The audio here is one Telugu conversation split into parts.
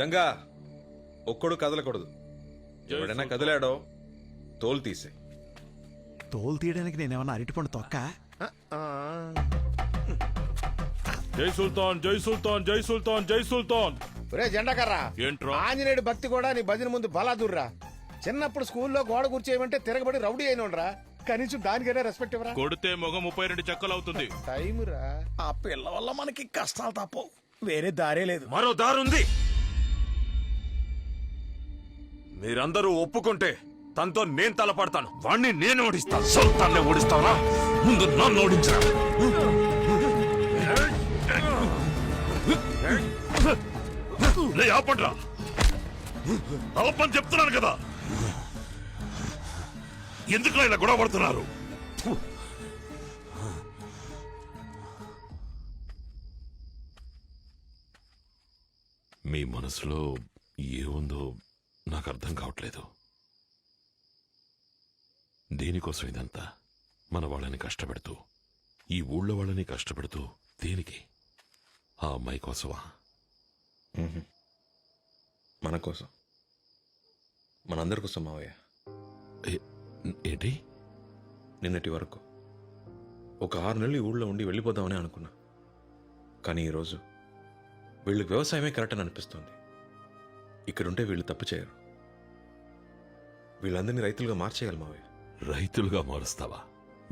జంగా ఒక్కడు కదలకూడదు. ఎవడైనా కదిలాడో తోలు తీసే. తోలు తీయడానికి నేనేమన్నా అరటిపండు తొక్క? జై సుల్తాన్ జై సుల్తాన్ జై సుల్తాన్ జై సుల్తాన్. ఒరే జెండాకర్రా, ఏంట్రా ఆంజనేయుడు భక్తి కూడా నీ భజన ముందు బలాదుర్రా. చిన్నప్పుడు స్కూల్లో గోడ కూర్చేయమంటే తిరగబడి రౌడీ అయినోడ్రా. కనీసం దానికైనా రెస్పెక్ట్ ఇవ్వరా. కొడితే మొగ 32 చెక్కలు అవుతుంది. టైం రా. ఆ పిల్ల వల్ల మనకి కష్టాలు తప్పవు, వేరే దారే లేదు. మరో దారుంది. మీరందరూ ఒప్పుకుంటే తనతో నేను తలపడతాను. వాణ్ణి నేను ఓడిస్తాను. సుల్తాన్నే ఓడిస్తావా? ముందు నన్ను ఓడించరా. లే ఆపండ్రా, ఆపని చెప్తున్నాను కదా. ఎందుకు ఇలా గొడవ పడుతున్నారు? మీ మనసులో ఏముందో నాకు అర్థం కావట్లేదు. దేనికోసం ఇదంతా? మన వాళ్ళని కష్టపెడుతూ, ఈ ఊళ్ళో వాళ్ళని కష్టపెడుతూ దేనికి? ఆ అమ్మాయి కోసమా? మన కోసం, మనందరి కోసం మావయ్య. ఏంటి? నిన్నటి వరకు ఒక 6 నెలలు ఈ ఊళ్ళో ఉండి వెళ్ళిపోదామని అనుకున్నా. కానీ ఈరోజు వీళ్ళకి వ్యవసాయమే కరెక్ట్ అని అనిపిస్తుంది. ఇక్కడుంటే వీళ్ళు తప్పు చేయరు. వీళ్ళందరినీ రైతులుగా మార్చేయాలి మావయ్య. రైతులుగా మారుస్తావా?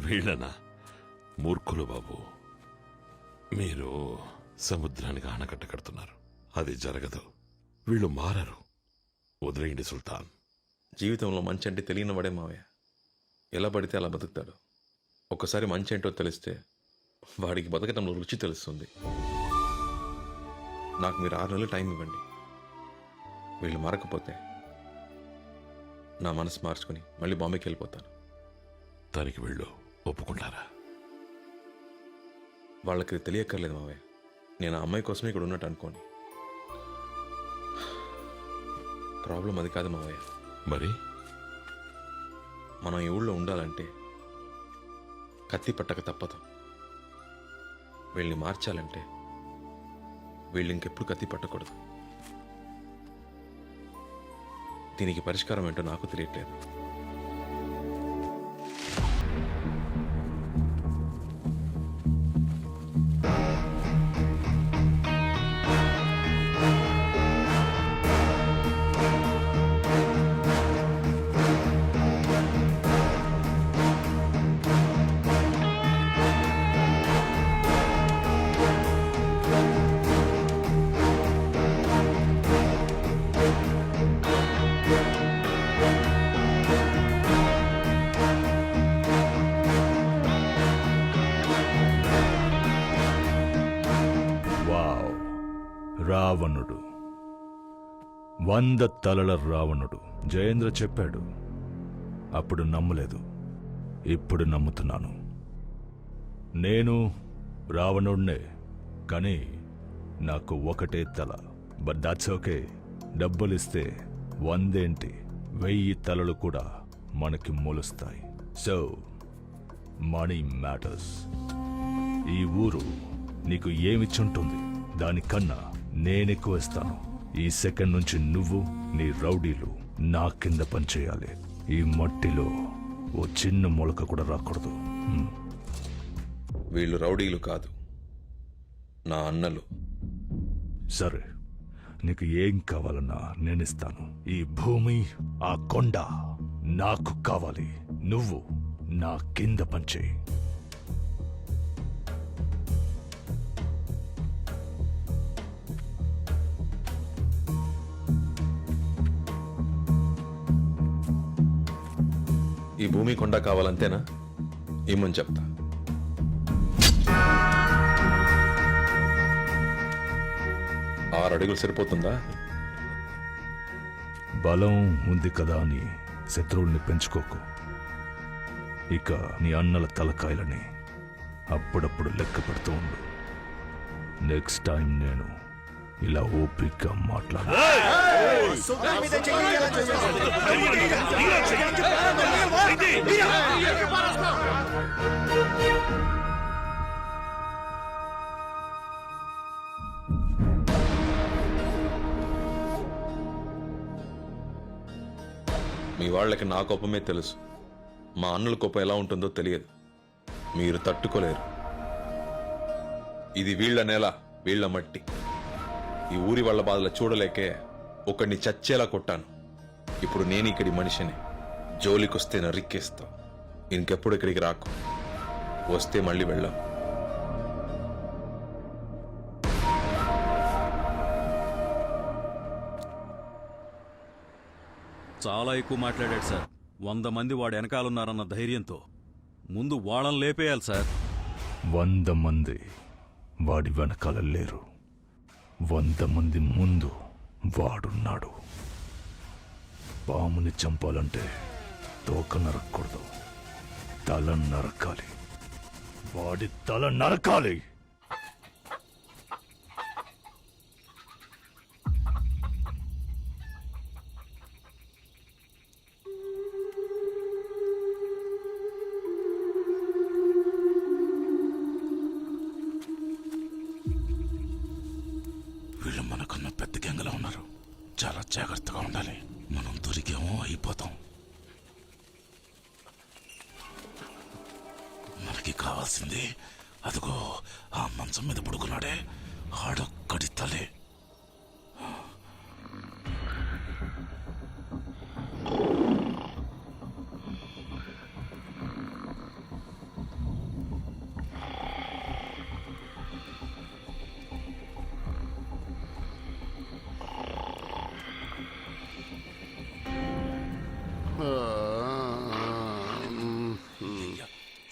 వీళ్ళనా? మూర్ఖులు బాబు. మీరు సముద్రానికి ఆనకట్ట కడుతున్నారు. అది జరగదు. వీళ్ళు మారరు. వదిలేయండి సుల్తాన్. జీవితంలో మంచి అంటే తెలియని వాడే మావయ్య. ఎలా పడితే అలా బతుకుతాడు. ఒక్కసారి మంచి ఏంటో తెలిస్తే వాడికి బతకటంలో రుచి తెలుస్తుంది. నాకు మీరు 6 నెలలు టైం ఇవ్వండి. వీళ్ళు మారకపోతే నా మనసు మార్చుకుని మళ్ళీ బాంబేకి వెళ్ళిపోతాను. దానికి వీళ్ళు ఒప్పుకుంటారా? వాళ్ళకి తెలియక్కర్లేదు మావయ్య. నేను ఆ అమ్మాయి కోసమే ఇక్కడ ఉన్నట్టు అనుకోని. ప్రాబ్లం అది కాదు మావయ్య. మరి మనం ఈ ఊళ్ళో ఉండాలంటే కత్తి పట్టక తప్పదు. వీళ్ళని మార్చాలంటే వీళ్ళు ఇంకెప్పుడు కత్తి పట్టకూడదు. దీనికి పరిష్కారం ఏంటో నాకు తెలియట్లేదు. రావణుడు, 100 తలల రావణుడు. జయేంద్ర చెప్పాడు. అప్పుడు నమ్మలేదు, ఇప్పుడు నమ్ముతున్నాను. నేను రావణుడినే, కానీ నాకు ఒకటే తల. But that's okay. డబ్బులిస్తే 100 ఏంటి, 1000 తలలు కూడా మనకి మొలుస్తాయి. So money matters. ఈ ఊరు నీకు ఏమిచ్చుంటుంది? దానికన్నా నేనెక్కువ ఇస్తాను. ఈ సెకండ్ నుంచి నువ్వు, నీ రౌడీలు నా కింద పనిచేయాలి. ఈ మట్టిలో ఓ చిన్న మొలక కూడా రాకూడదు. వీళ్ళు రౌడీలు కాదు, నా అన్నలు. సరే, నీకు ఏం కావాలన్నా నేనిస్తాను. ఈ భూమి, ఆ కొండ నాకు కావాలి. నువ్వు నా కింద పనిచేయి. ఈ భూమి కొండ కావాలంతేనా? ఏమని చెప్తా. 6 అడుగులు సరిపోతుందా? బలం ఉంది కదా అని శత్రువుల్ని పెంచుకోకు. ఇక నీ అన్నల తలకాయలని అప్పుడప్పుడు లెక్క పెడుతూ ఉండు. నెక్స్ట్ టైం నేను ఇలా ఓపికగా మాట్లాడు. వాళ్ళకి నా కోపమే తెలుసు. మా అన్నల కోపం ఎలా ఉంటుందో తెలియదు. మీరు తట్టుకోలేరు. ఇది వీళ్ళ నేల, వీళ్ళ మట్టి. ఈ ఊరి వాళ్ళ బాధలు చూడలేకే ఒకడిని చచ్చేలా కొట్టాను. ఇప్పుడు నేను ఇక్కడి మనిషిని. జోలికొస్తే నరిక్కేస్తా. ఇంకెప్పుడు ఇక్కడికి రాకు. వస్తే మళ్ళీ వెళ్ళాం. చాలా ఎక్కువ మాట్లాడాడు సార్. 100 మంది వాడు వెనకాలన్నారన్న ధైర్యంతో ముందు వాళ్ళని లేపేయాలి సార్. 100 మంది వాడి వెనకాల లేరు. 100 మంది ముందు వాడున్నాడు. పాముని చంపాలంటే తోక నరక్కూడదు, తల నరకాలి. వాడి తల నరకాలి. వీళ్ళు మనకన్నా పెద్ద గ్యాంగ్లో ఉన్నారు. చాలా జాగ్రత్తగా ఉండాలి. మనం దొరికేమో అయిపోతాం. మనకి కావాల్సింది అదిగో ఆ మంచం మీద పడుకున్నాడే, ఆడొక్కడి తలే.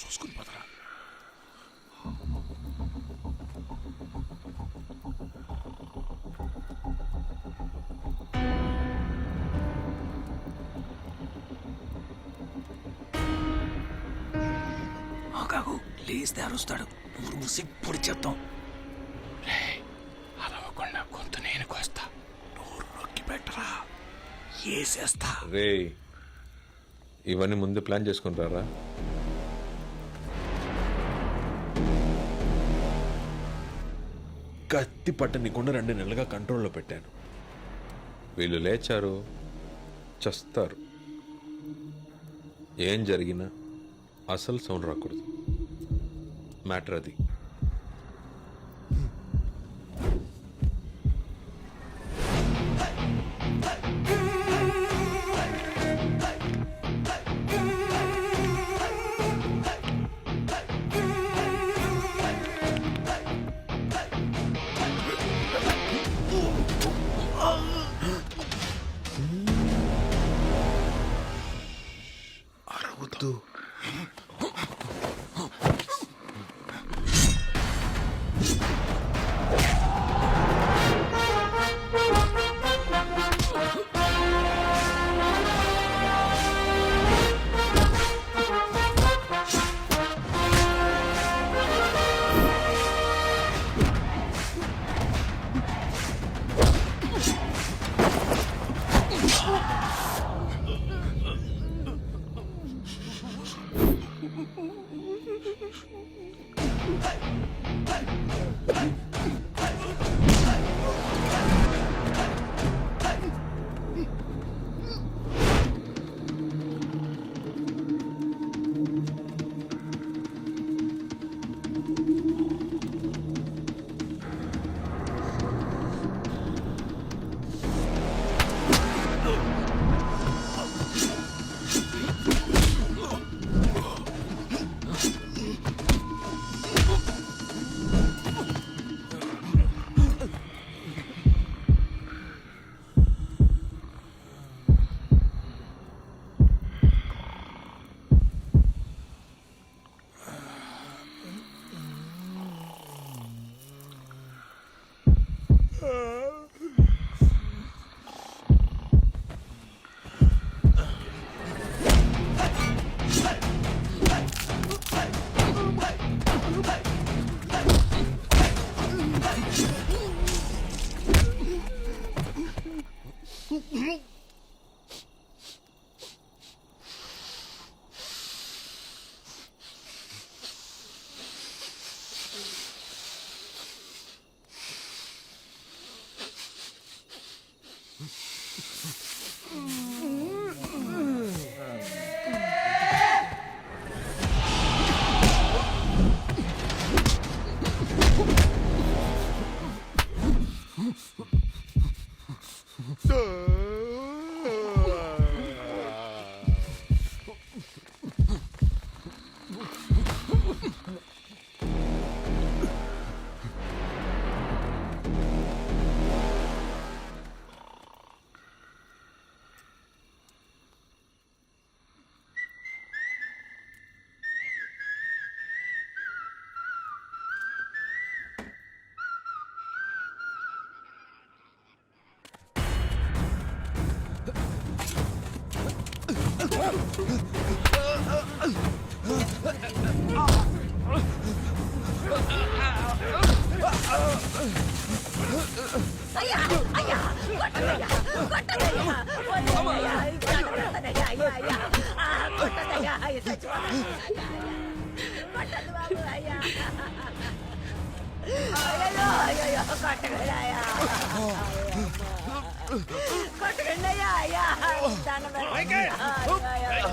చూసుకుని పదరా. ఆగాగు, లేస్తే అరుస్తాడు. ఊరు మూసి పొడి చేద్దాం. అరవకుండా గొంతు నేను కోస్తా. నోరు నొక్కి పెట్టరా, ఏసేస్తా. రే, ఇవన్నీ ముందు ప్లాన్ చేసుకుంటారా? కత్తి పట్టనికుండా 2 నెలలుగా కంట్రోల్లో పెట్టాను. వీళ్ళు లేచారు, చస్తారు. ఏం జరిగినా అసలు సౌండ్ రాకూడదు. మ్యాటర్ అది. అరవద్దు.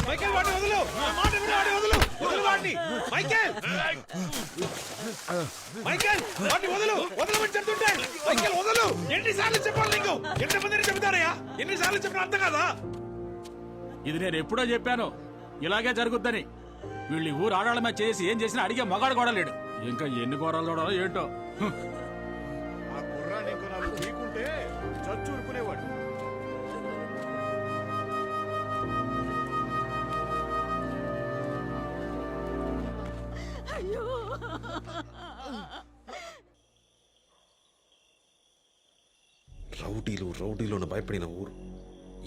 మైకేల్ వాడిని వదులు, నా మాట విను, వాడిని వదులు, వదులు వాడిని. మైకేల్ మైకేల్ వాడిని వదులు, వదలమని చెప్తుంటే మైకేల్ వదులు. ఎన్నిసార్లు చెప్పాలి నీకు? ఎంతమందిని చెబుతారయ్యా? ఎన్నిసార్లు చెప్పిన అర్థం కదా? ఇది నేను ఎప్పుడో చెప్పాను ఇలాగే జరుగుద్దని. వీళ్ళు ఈ ఊరు ఆడాళ్ళ మీద చేసి ఏం చేసినా అడిగే మగాడు కూడా లేడు. ఇంకా ఎన్ని ఘోరాలు చూడాలో ఏంటో. ఆ కుర్రాన్ని ఇంకో నాలుగు పీకుంటే చచ్చూరుకునేవాడు. రౌడీలోను భయపడిన ఊరు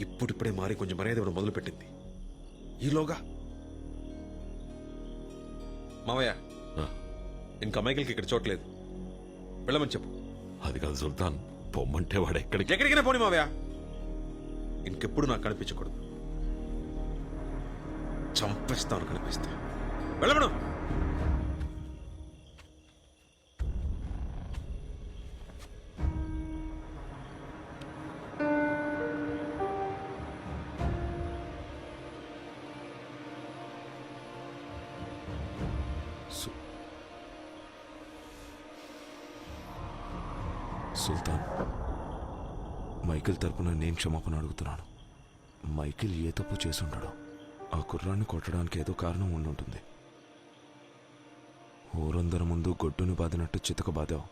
ఇప్పుడిప్పుడే మారి కొంచెం మర్యాద ఇవ్వడం మొదలుపెట్టింది. ఈలోగా మావయ్య ఆ, ఇంకా మైకిల్కి ఇక్కడ చోట్లేదు, వెళ్ళమని చెప్పు. అది కాదు సుల్తాన్, పొమ్మంటే వాడు ఎక్కడికి. ఎక్కడికైనా పోనీ మావయ్య, ఇంకెప్పుడు నాకు కనిపించకూడదు. చంపేస్తాను కనిపిస్తే. వెళ్ళమను. సుల్తాన్, మైకిల్ తరపున నేను క్షమాపణ అడుగుతున్నాను. మైకిల్ ఏ తప్పు చేసుంటాడో. ఆ కుర్రాన్ని కొట్టడానికి ఏదో కారణం ఉండుంటుంది. ఊరందరి ముందు గొడ్డుని బాదినట్టు చితక బాదావు.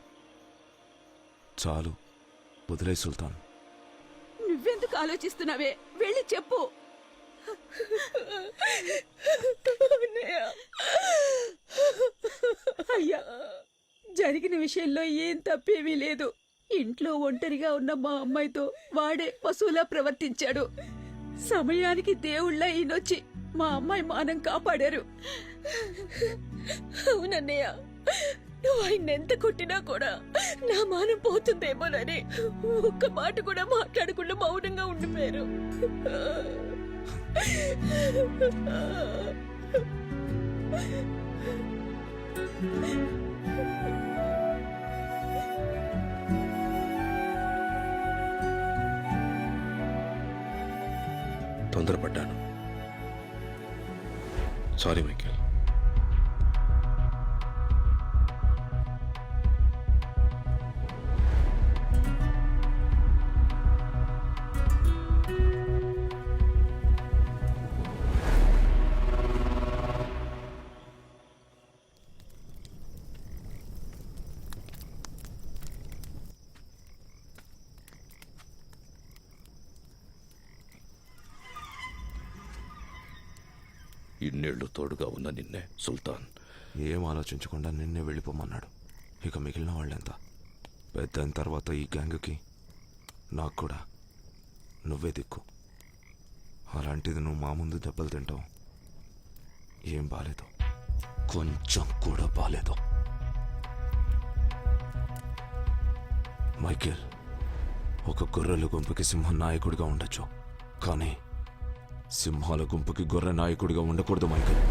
చాలు, వదిలే సుల్తాన్. నువ్వెందుకు ఆలోచిస్తున్నావే? వెళ్ళి చెప్పు. అయ్యా, జరిగిన విషయంలో ఏం తప్పేమీ లేదు. ఇంట్లో ఒంటరిగా ఉన్న మా అమ్మాయితో వాడే పశువులా ప్రవర్తించాడు. సమయానికి దేవుళ్ళ ఈయనొచ్చి మా అమ్మాయి మానం కాపాడారు. అవునన్నయ్య, నువ్వు ఆయన ఎంత కొట్టినా కూడా నా మానం పోతుందేమోనని ఒక్క మాట కూడా మాట్లాడకుండా మౌనంగా ఉండిపోయారు. తొందరపడ్డాను. Sorry Michael. ఇన్నేళ్లు తోడుగా ఉన్న నిన్నే సుల్తాన్ ఏం ఆలోచించకుండా నిన్నే వెళ్ళిపోమన్నాడు. ఇక మిగిలిన వాళ్ళెంత? పెద్ద అయిన తర్వాత ఈ గ్యాంగ్కి నాకు కూడా నువ్వే దిక్కు. అలాంటిది నువ్వు మా ముందు దెబ్బలు తింటావు. ఏం బాలేదు, కొంచెం కూడా బాలేదు. మైకేల్, ఒక గొర్రెల గుంపుకి సింహం నాయకుడిగా ఉండొచ్చు, కానీ సింహాల గుంపుకి గొర్రె నాయకుడిగా ఉండకూడదు మైకేల్.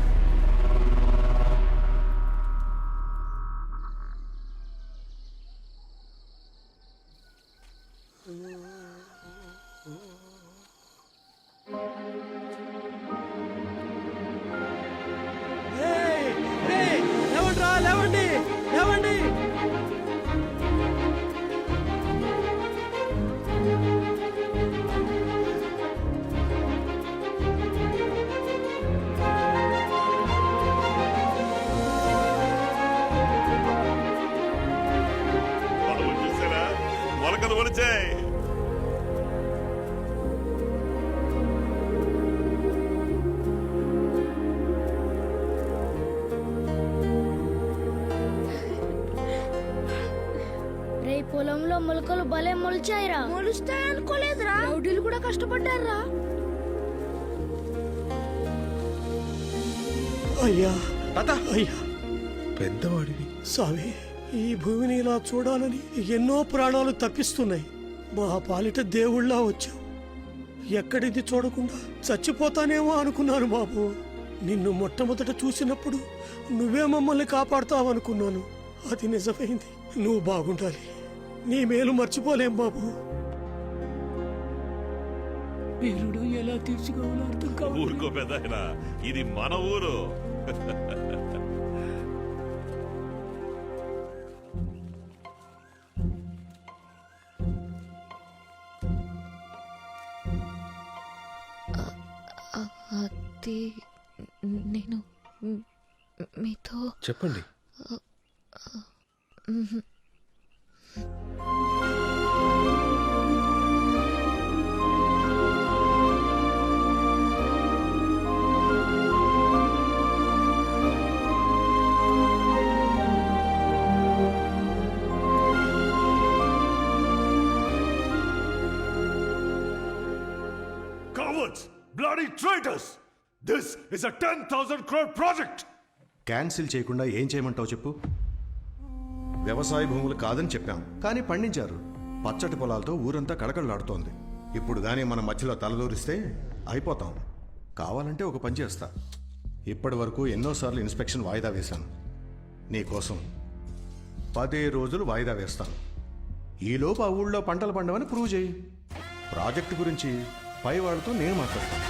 మొలకలు ఒలిచాయి. రే, పొలంలో మొలకలు భలే మొలిచాయిరా. మొలుస్తాయనుకోలేదురా. రౌడీలు కూడా కష్టపడ్డారా. అయ్యా తాత అయ్యా పెద్దవాడివి స్వామి, ఈ భూమిని ఇలా చూడాలని ఎన్నో ప్రాణాలు తప్పిస్తున్నాయి. మా పాలిట దేవుళ్ళా వచ్చావు. ఎక్కడిది చూడకుండా చచ్చిపోతానేమో అనుకున్నాను బాబు. నిన్ను మొట్టమొదట చూసినప్పుడు నువ్వే మమ్మల్ని కాపాడుతావనుకున్నాను. అది నిజమైంది. నువ్వు బాగుండాలి. నీ మేలు మర్చిపోలేం బాబు. పేరుడు ఎలా తీర్చుకోవాలో అర్థం కావాలి. ఊరుకో పెద్దాయనా, ఇది మన ఊరు. అది నేను మీతో చెప్పండి. Cowards! Bloody traitors! This is a 10,000 crore project! Cancel చేయకుండా ఏం చేయమంటావు చెప్పు. వ్యవసాయ భూములు కాదని చెప్పాం, కానీ పండించారు. పచ్చటి పొలాలతో ఊరంతా కళకళలాడుతోంది. ఇప్పుడు గానీ మన మధ్యలో తలదూరిస్తే అయిపోతాం. కావాలంటే ఒక పని చేస్తా. ఇప్పటి వరకు ఎన్నోసార్లు ఇన్స్పెక్షన్ వాయిదా వేశాను. నీకోసం 10 రోజులు వాయిదా వేస్తాను. ఈలోపు ఆ ఊళ్ళో పంటలు పండవని ప్రూవ్ చేయి. ప్రాజెక్టు గురించి పై వాళ్ళతో నేను మాట్లాడతాను.